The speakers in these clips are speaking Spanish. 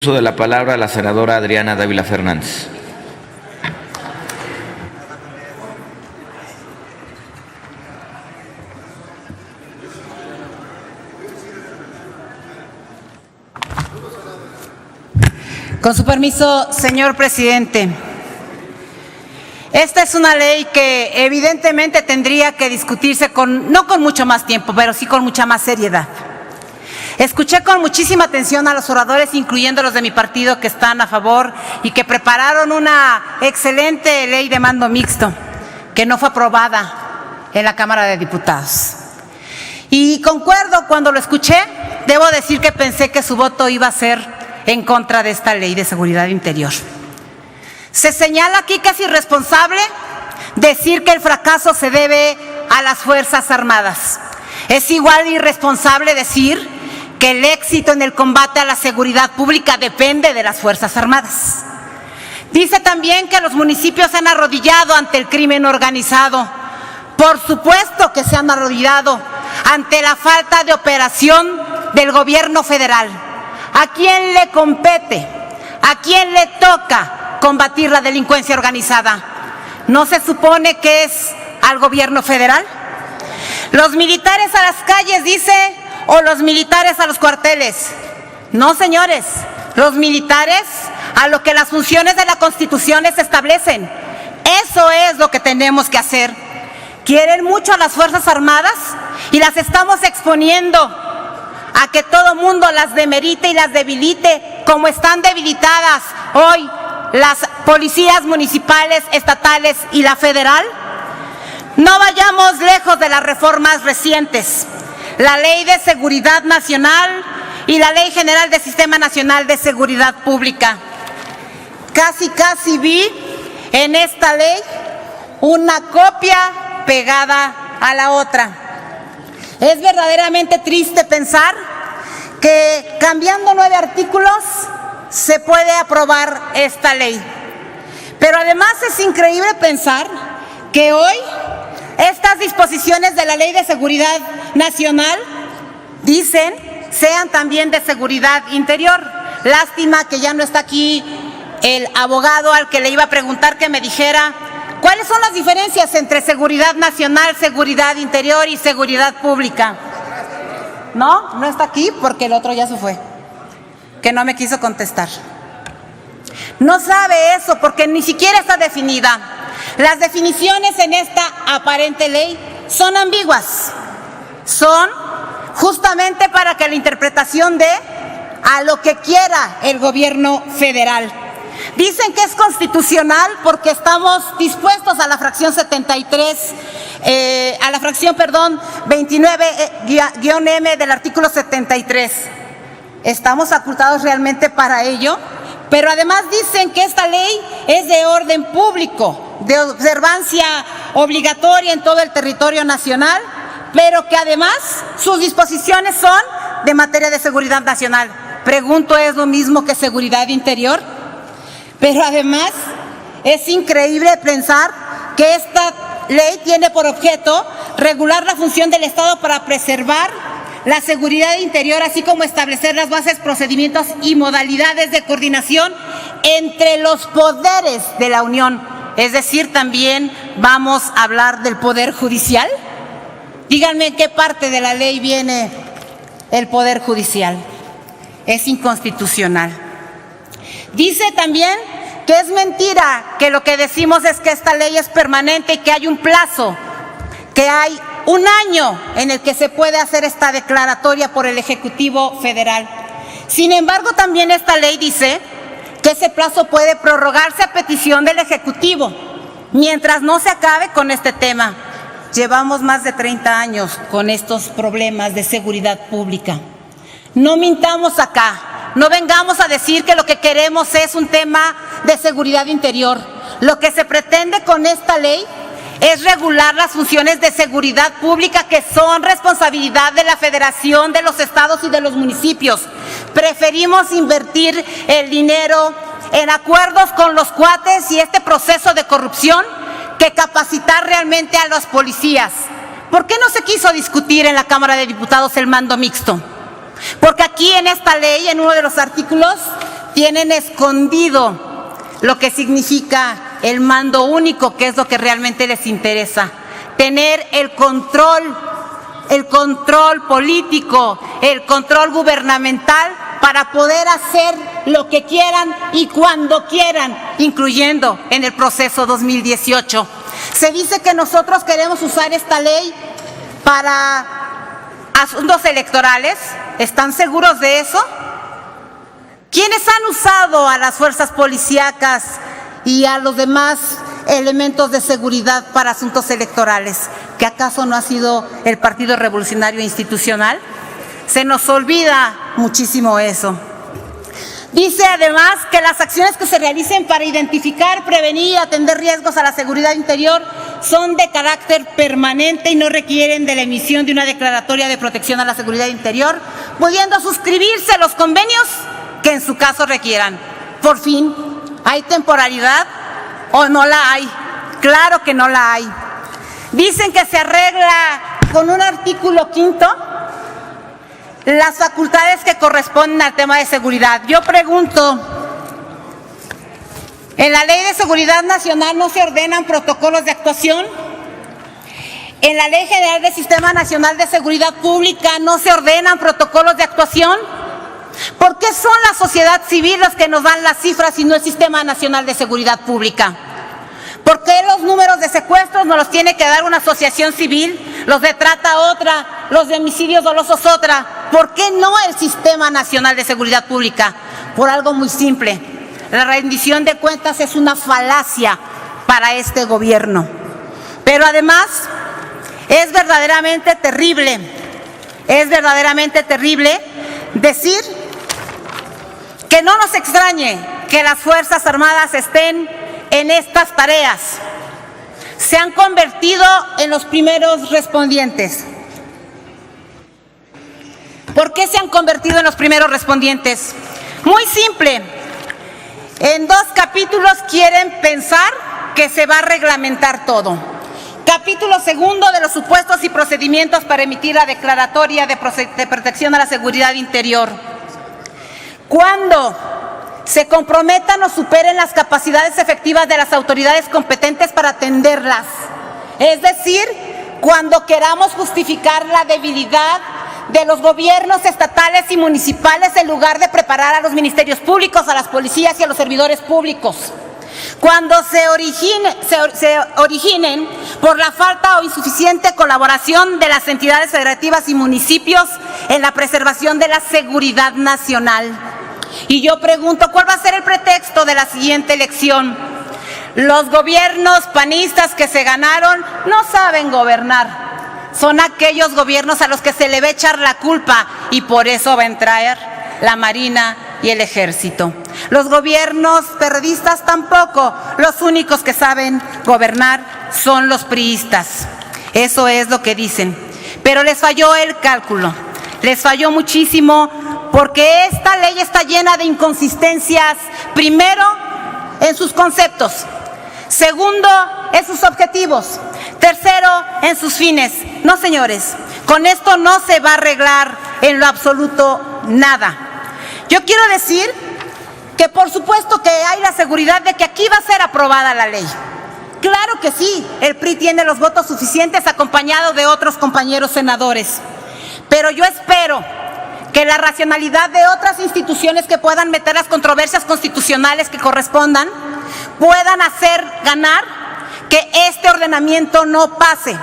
Uso de la palabra a la senadora Adriana Dávila Fernández. Con su permiso, señor presidente. Esta es una ley que evidentemente tendría que discutirse no con mucho más tiempo, pero sí con mucha más seriedad. Escuché con muchísima atención a los oradores, incluyendo los de mi partido, que están a favor y que prepararon una excelente ley de mando mixto, que no fue aprobada en la Cámara de Diputados. Y concuerdo, cuando lo escuché, debo decir que pensé que su voto iba a ser en contra de esta ley de seguridad interior. Se señala aquí que es irresponsable decir que el fracaso se debe a las Fuerzas Armadas. Es igual de irresponsable decir que el éxito en el combate a la seguridad pública depende de las Fuerzas Armadas. Dice también que los municipios se han arrodillado ante el crimen organizado. Por supuesto que se han arrodillado ante la falta de operación del gobierno federal. ¿A quién le compete? ¿A quién le toca combatir la delincuencia organizada? ¿No se supone que es al gobierno federal? Los militares a las calles, dice, o los militares a los cuarteles. No, señores, los militares a lo que las funciones de la Constitución les establecen. Eso es lo que tenemos que hacer. Quieren mucho a las Fuerzas Armadas y las estamos exponiendo a que todo mundo las demerite y las debilite, como están debilitadas hoy las policías municipales, estatales y la federal. No vayamos lejos de las reformas recientes. La Ley de Seguridad Nacional y la Ley General del Sistema Nacional de Seguridad Pública. Casi vi en esta ley una copia pegada a la otra. Es verdaderamente triste pensar que cambiando 9 artículos se puede aprobar esta ley. Pero además es increíble pensar que hoy estas disposiciones de la Ley de Seguridad Nacional, dicen, sean también de seguridad interior. Lástima que ya no está aquí el abogado al que le iba a preguntar, que me dijera cuáles son las diferencias entre seguridad nacional, seguridad interior y seguridad pública. No está aquí porque el otro ya se fue, que no me quiso contestar. No sabe eso porque ni siquiera está definida. Las definiciones en esta aparente ley son ambiguas. Son justamente para que la interpretación dé a lo que quiera el gobierno federal. Dicen que es constitucional porque estamos dispuestos a la fracción 29-M del artículo 73. ¿Estamos facultados realmente para ello? Pero además dicen que esta ley es de orden público, de observancia obligatoria en todo el territorio nacional, pero que además sus disposiciones son de materia de seguridad nacional. Pregunto, ¿es lo mismo que seguridad interior? Pero además es increíble pensar que esta ley tiene por objeto regular la función del Estado para preservar la seguridad interior, así como establecer las bases, procedimientos y modalidades de coordinación entre los poderes de la Unión. Es decir, también vamos a hablar del Poder Judicial. Díganme en qué parte de la ley viene el Poder Judicial. Es inconstitucional. Dice también que es mentira, que lo que decimos es que esta ley es permanente y que hay un plazo, que hay un año en el que se puede hacer esta declaratoria por el Ejecutivo Federal. Sin embargo, también esta ley dice que ese plazo puede prorrogarse a petición del Ejecutivo, mientras no se acabe con este tema. Llevamos más de 30 años con estos problemas de seguridad pública. No mintamos acá, no vengamos a decir que lo que queremos es un tema de seguridad interior. Lo que se pretende con esta ley es regular las funciones de seguridad pública que son responsabilidad de la Federación, de los estados y de los municipios. Preferimos invertir el dinero en acuerdos con los cuates y este proceso de corrupción que capacitar realmente a los policías. ¿Por qué no se quiso discutir en la Cámara de Diputados el mando mixto? Porque aquí en esta ley, en uno de los artículos, tienen escondido lo que significa el mando único, que es lo que realmente les interesa. Tener el control político, el control gubernamental para poder hacer lo que quieran y cuando quieran, incluyendo en el proceso 2018. Se dice que nosotros queremos usar esta ley para asuntos electorales. ¿Están seguros de eso? ¿Quiénes han usado a las fuerzas policíacas y a los demás elementos de seguridad para asuntos electorales? ¿Que acaso no ha sido el Partido Revolucionario Institucional? Se nos olvida muchísimo eso. Dice además que las acciones que se realicen para identificar, prevenir y atender riesgos a la seguridad interior son de carácter permanente y no requieren de la emisión de una declaratoria de protección a la seguridad interior, pudiendo suscribirse los convenios que en su caso requieran. Por fin, ¿hay temporalidad o no la hay? Claro que no la hay. Dicen que se arregla con un artículo 5 las facultades que corresponden al tema de seguridad. Yo pregunto, ¿en la Ley de Seguridad Nacional no se ordenan protocolos de actuación? ¿En la Ley General del Sistema Nacional de Seguridad Pública no se ordenan protocolos de actuación? ¿Por qué son la sociedad civil los que nos dan las cifras y no el Sistema Nacional de Seguridad Pública? ¿Por qué los números de secuestros nos los tiene que dar una asociación civil, los de trata otra, los de homicidios dolosos otra? ¿Por qué no el Sistema Nacional de Seguridad Pública? Por algo muy simple. La rendición de cuentas es una falacia para este gobierno. Pero además, es verdaderamente terrible decir que no nos extrañe que las Fuerzas Armadas estén en estas tareas. Se han convertido en los primeros respondientes. ¿Por qué se han convertido en los primeros respondientes? Muy simple. En 2 capítulos quieren pensar que se va a reglamentar todo. Capítulo 2 de los supuestos y procedimientos para emitir la declaratoria de protección a la seguridad interior. Cuando se comprometan o superen las capacidades efectivas de las autoridades competentes para atenderlas. Es decir, cuando queramos justificar la debilidad de los gobiernos estatales y municipales en lugar de preparar a los ministerios públicos, a las policías y a los servidores públicos. Cuando se originen por la falta o insuficiente colaboración de las entidades federativas y municipios en la preservación de la seguridad nacional. Y yo pregunto, ¿cuál va a ser el pretexto de la siguiente elección? Los gobiernos panistas que se ganaron no saben gobernar. Son aquellos gobiernos a los que se le va a echar la culpa y por eso va a entrar la Marina y el Ejército. Los gobiernos perredistas tampoco. Los únicos que saben gobernar son los priistas. Eso es lo que dicen. Pero les falló el cálculo. Les falló muchísimo porque esta ley está llena de inconsistencias. Primero, en sus conceptos. Segundo, en sus objetivos. Tercero, en sus fines. No, señores, con esto no se va a arreglar en lo absoluto nada. Yo quiero decir que por supuesto que hay la seguridad de que aquí va a ser aprobada la ley. Claro que sí, el PRI tiene los votos suficientes acompañado de otros compañeros senadores. Pero yo espero que la racionalidad de otras instituciones que puedan meter las controversias constitucionales que correspondan puedan hacer ganar que este ordenamiento no pase.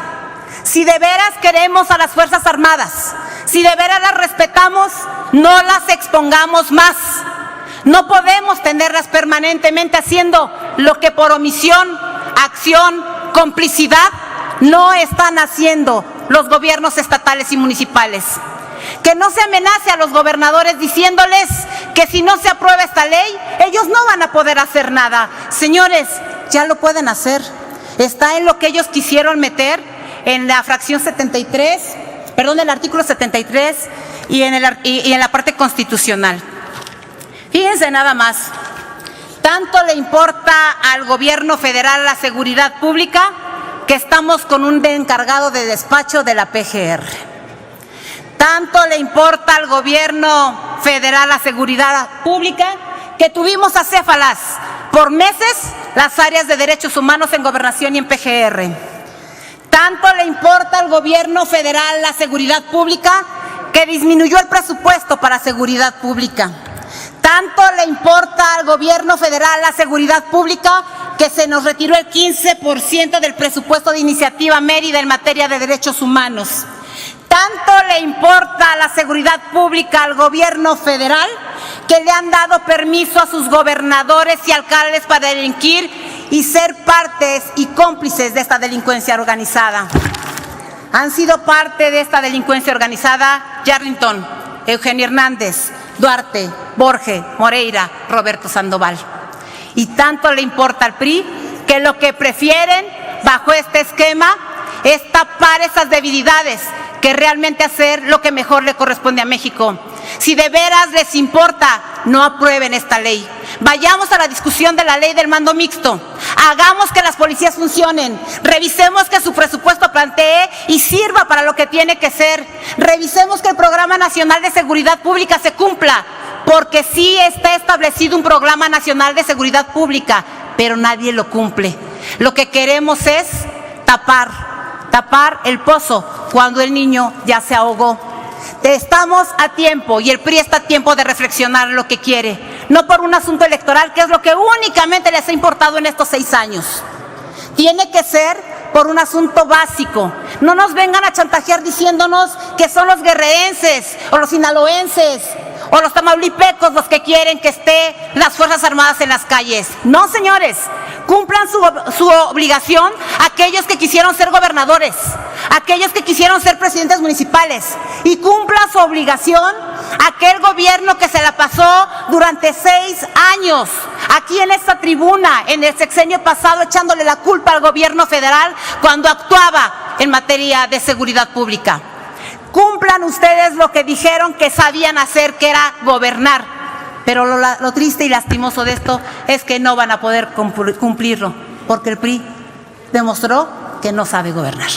Si de veras queremos a las Fuerzas Armadas, si de veras las respetamos, no las expongamos más. No podemos tenerlas permanentemente haciendo lo que por omisión, acción, complicidad no están haciendo los gobiernos estatales y municipales. Que no se amenace a los gobernadores diciéndoles que si no se aprueba esta ley, ellos no van a poder hacer nada. Señores, ya lo pueden hacer. Está en lo que ellos quisieron meter en la fracción 73, perdón, el artículo 73 y en la parte constitucional. Fíjense nada más, tanto le importa al gobierno federal la seguridad pública que estamos con un encargado de despacho de la PGR. Tanto le importa al gobierno federal la seguridad pública que tuvimos acéfalas por meses las áreas de derechos humanos en Gobernación y en PGR. Tanto le importa al gobierno federal la seguridad pública que disminuyó el presupuesto para seguridad pública. Tanto le importa al gobierno federal la seguridad pública que se nos retiró el 15% del presupuesto de Iniciativa Mérida en materia de derechos humanos. Tanto le importa la seguridad pública al gobierno federal que le han dado permiso a sus gobernadores y alcaldes para delinquir y ser partes y cómplices de esta delincuencia organizada. Han sido parte de esta delincuencia organizada Yarrington, Eugenio Hernández, Duarte, Borge, Moreira, Roberto Sandoval. Y tanto le importa al PRI que lo que prefieren bajo este esquema es tapar esas debilidades que realmente hacer lo que mejor le corresponde a México. Si de veras les importa, no aprueben esta ley. Vayamos a la discusión de la ley del mando mixto. Hagamos que las policías funcionen. Revisemos que su presupuesto plantee y sirva para lo que tiene que ser. Revisemos que el Programa Nacional de Seguridad Pública se cumpla, porque sí está establecido un Programa Nacional de Seguridad Pública, pero nadie lo cumple. Lo que queremos es tapar el pozo cuando el niño ya se ahogó. Estamos a tiempo y el PRI está a tiempo de reflexionar lo que quiere, no por un asunto electoral, que es lo que únicamente les ha importado en estos 6 años. Tiene que ser por un asunto básico. No nos vengan a chantajear diciéndonos que son los guerrerenses o los sinaloenses o los tamaulipecos los que quieren que estén las Fuerzas Armadas en las calles. No, señores, cumplan su obligación aquellos que quisieron ser gobernadores, aquellos que quisieron ser presidentes municipales, y cumplan su obligación aquel gobierno que se la pasó durante 6 años aquí en esta tribuna, en el sexenio pasado, echándole la culpa al gobierno federal cuando actuaba en materia de seguridad pública. Cumplan ustedes lo que dijeron que sabían hacer, que era gobernar. Pero lo triste y lastimoso de esto es que no van a poder cumplirlo, porque el PRI demostró que no sabe gobernar.